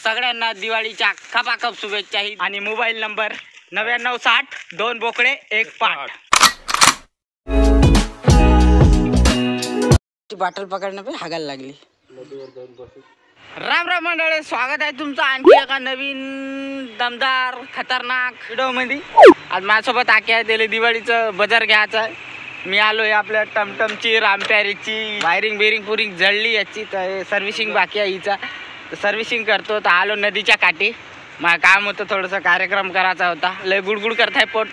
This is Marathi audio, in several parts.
सगळ्यांना दिवाळीच्या खपाखप शुभेच्छा आणि मोबाईल नंबर 9960 2 बोकडे 1 पाट। बाटल पकडणं पण हागायला लागली। राम राम मंडळी, स्वागत आहे तुमचं आणखी एका नवीन दमदार खतरनाक व्हिडिओ मध्ये। आज माझ्यासोबत आके दिले दिवाळीचं बाजार घ्यायचं आहे। मी आलोय आपल्या टमटमची रामप्यारीची वायरिंग बेरिंग पुरी जळली, याची सर्व्हिसिंग बाकी आहे। हिचा सर्व्हिसिंग करतो तर आलो नदीच्या काठी। मला काम होतं, थोडंसं कार्यक्रम करायचा होता। लय गुडगुड करताय पोट,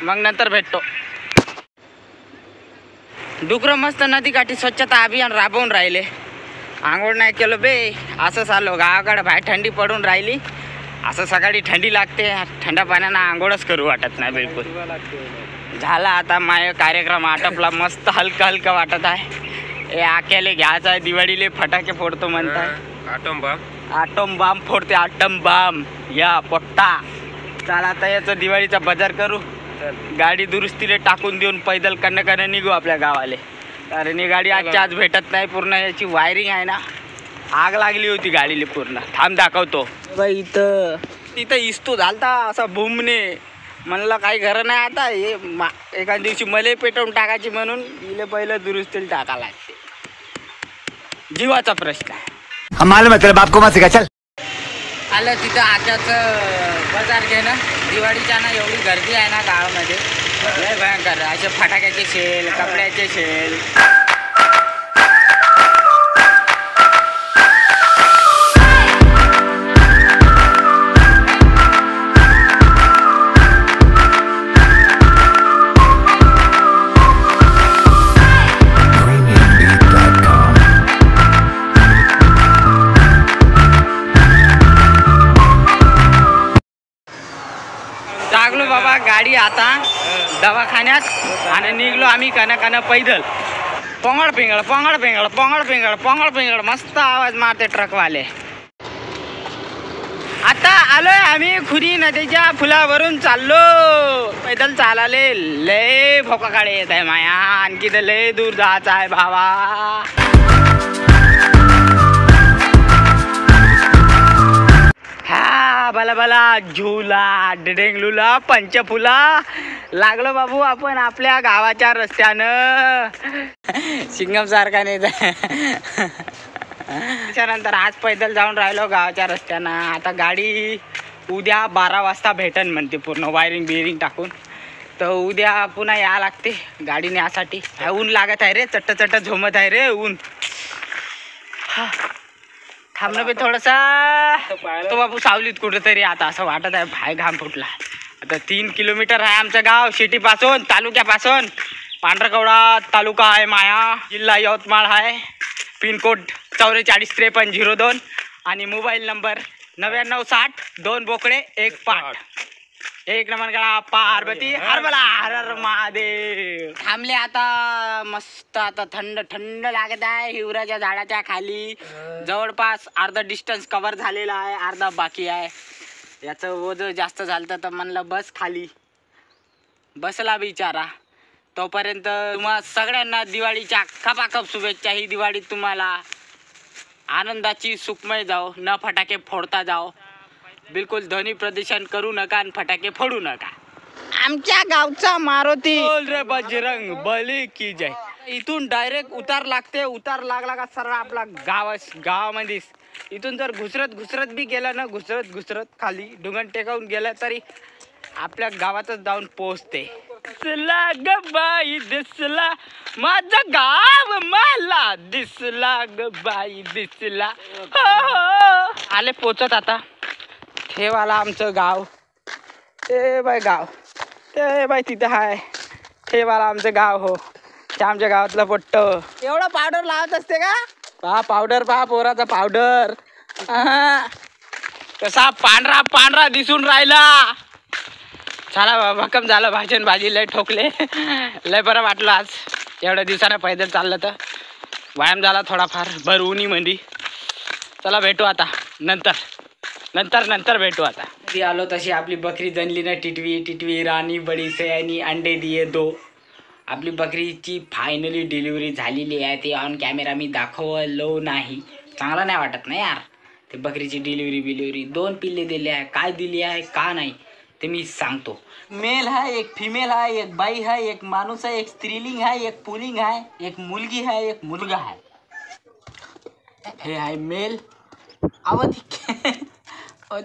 मग नंतर भेटतो। डुकरं मस्त नदी काठी स्वच्छता अभियान राबवून राहिले। आंघोळ नाही केलं बे, असंच आलो गावाकडे। बाहेर थंडी पडून राहिली, असं सकाळी थंडी लागते, थंड पाण्यानं आंघोळच करू वाटत नाही बिलकुल। झाला आता माय कार्यक्रम आटपला, मस्त हलका हलका वाटत आहे। हे आक्याले घ्यायचं आहे, दिवाळीले फटाके फोडतो म्हणताय। आटम बॉम्ब फोडते, आटम बॉम्ब या पोट्टा। चला आता याचं दिवाळीचा बाजार करू, गाडी दुरुस्तीले टाकून देऊन पैदल कन्न निघू आपल्या गावाले। कारण ही गाडी आजच्या आज भेटत नाही, पूर्ण याची वायरिंग आहे ना, आग लागली होती गाडीला पूर्ण। थांब दाखवतो बाई, इथं तिथं इस्तो झालता असा बुमने। म्हणलं काही घर नाही आता, हे एका दिवशी मले पेटवून टाकायची म्हणून इले पहिलं दुरुस्तीला टाका लागते। जीवाचा प्रश्न आहे। मालूम है तेरे बाप को मत सिखा, चल। आलं तिथं आजचं बाजार घेणं दिवाळीच्या ना, एवढी गर्दी आहे ना गावामध्ये, लय भयंकर। असे फटाक्याचे शेल, कपड्याचे शेल। लागलो बाबा गाडी आता दवाखान्यात, आणि निघलो आम्ही कना पैदल। पोंगळ पिंगळ पोंगळ पिंगळ पोंगळ पिंगळ पोंगळ पिंगळ, मस्त आवाज मारते ट्रकवाले। आता आलोय आम्ही खुनी नदीच्या फुलावरून चाललो पैदल चालाले। लय भोकाकडे येत आहे माया, आणखी तर लय दूर जायचं आहे भावा। बला बला झुला डेंगलूला पंचफुला लागलो बाबू आपण आपल्या गावाच्या रस्त्यानं। सिंगम सारखा नाही त्याच्यानंतर आज पैदल जाऊन राहिलो गावाच्या रस्त्यानं। आता गाडी उद्या 12 वाजता भेटन म्हणते, पूर्ण वायरिंग बिरिंग टाकून। तर उद्या पुन्हा या लागते गाडी न्यासाठी। ऊन लागत आहे रे, चट्ट चट्ट झोमत आहे रे ऊन। थांबणं बी थोडासा तो बाबू सावलीत कुठेतरी, आता असं वाटत आहे भाई घाम फुटला। आता 3 किलोमीटर आहे आमचं गाव सिटीपासून, तालुक्यापासून। पांढरकवडा तालुका आहे माया, जिल्हा यवतमाळ आहे। पिनकोड 445302 आणि मोबाईल नंबर 9960 2 बोकडे 1 पाट। एक नमन करा पार्वती हरबला हर हर महादेव। थांबले आता मस्त, आता थंड थंड लागत आहे हिवराच्या झाडाच्या खाली। जवळपास अर्धा डिस्टन्स कव्हर झालेला आहे, अर्धा बाकी आहे। याचं वजन जास्त झालं तर म्हणलं बस खाली, बसला बिचारा। तोपर्यंत तुम्हा सगळ्यांना दिवाळीच्या खपाखप शुभेच्छा। ही दिवाळी तुम्हाला आनंदाची सुखमय जाओ, न फटाके फोडता जाओ, बिलकुल ध्वनी प्रदूषण करू नका आणि फटाके फोडू नका। आमच्या गावचा मारुती बोल रे बजरंग बली की जय। इथून डायरेक्ट उतार लागते, उतार लागला का सरळ आपला गावामध्येच। इथून जर घुसरत बी गेला ना, घुसरत खाली डुंगण टेकावून गेला तरी आपल्या गावातच जाऊन पोहोचते। दिसला ग बाई दिसला, माझं गाव मला दिसला ग बाई दिसला। आले पोचत आता, हे वाला आमचं गाव। ते बाय गाव, ते बाय तिथं आहे हे वाला आमचं गाव। हो, ते आमच्या गावातलं पोट्ट। एवढा पावडर लावत असते का? पहा पावडर, पहा पोराचा पावडर कसा पांढरा पांढरा दिसून राहिला। चला भक्कम झालं भाजन भाजी, लय ठोकले, लय बरं वाटलं आज एवढ्या दिवसानं पैदल चाललं तर। व्यायाम झाला थोडाफार भर उन्ही मंदी। चला भेटू आता नंतर भेटू आता। ती आलो तशी आपली बकरी जनली ना, टिटवी राणी बडी सयानी अंडे दिए 2। आपली बकरीची फायनली डिलिव्हरी झालेली आहे। ते ऑन कॅमेरा मी दाखवलो नाही, चांगला नाही वाटत ना यार। ते बकरीची डिलिव्हरी 2 पिल्ले दिले आहे. काय दिली आहे का नाही ते मी सांगतो. मेल आहे, एक फिमेल आहे, एक बाई आहे, एक माणूस आहे, एक स्त्रीलिंग आहे, एक पुलिंग आहे, एक मुलगी आहे, एक मुलगा आहे. हे आहे मेल.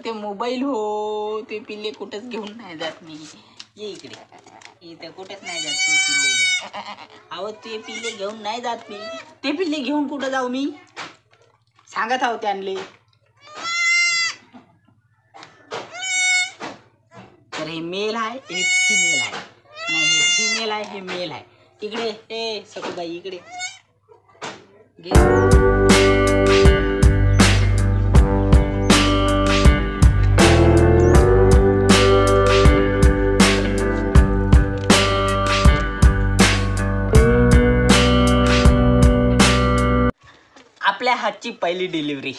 ते मोबाईल हो, ते पिल्ले कुठंच घेऊन नाही जात मी. ये इकडे, इथं कुठंच नाही जात ते पिल्ले. ते पिल्ले घेऊन नाही जात मी. ते पिल्ले घेऊन कुठं जाऊ मी सांगत आहो त्यांले. तर हे मेल आहे, हे फिमेल आहे. नाही, हे फिमेल आहे, हे मेल आहे. इकडे ए सखूबाई इकडे आपल्या हातची पहिली डिलिव्हरी.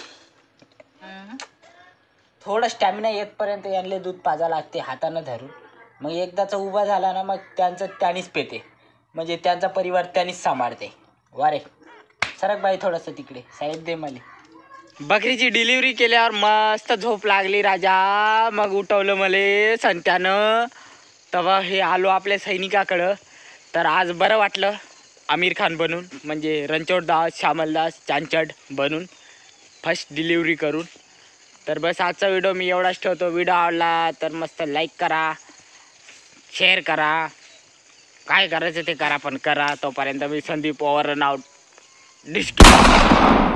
थोडं स्टॅमिना येतपर्यंत यांना दूध पाजा लागते हातानं धरून. मग एकदाचा उभा झाला ना, मग त्यांचं त्यानीच पेते, म्हणजे त्यांचा परिवार त्यांनीच सांभाळते. वारे सरक बाई थोडंसं तिकडे साईड दे मला. बकरीची डिलिव्हरी केल्यावर मस्त झोप लागली राजा. मग उठवलं मले संत्यानं. तेव्हा हे आलो आपल्या सैनिकाकडं. तर आज बरं वाटलं आमिर खान बनून, म्हणजे रणछोडदास श्यामलदास चांचड बनून फर्स्ट डिलिव्हरी करून. तर बस आजचा व्हिडिओ मी एवढाच ठेवतो. व्हिडिओ आवडला तर मस्त लाईक करा, शेअर करा, काय करायचं ते करा, पण करा. तोपर्यंत मी Sandeep over and out. District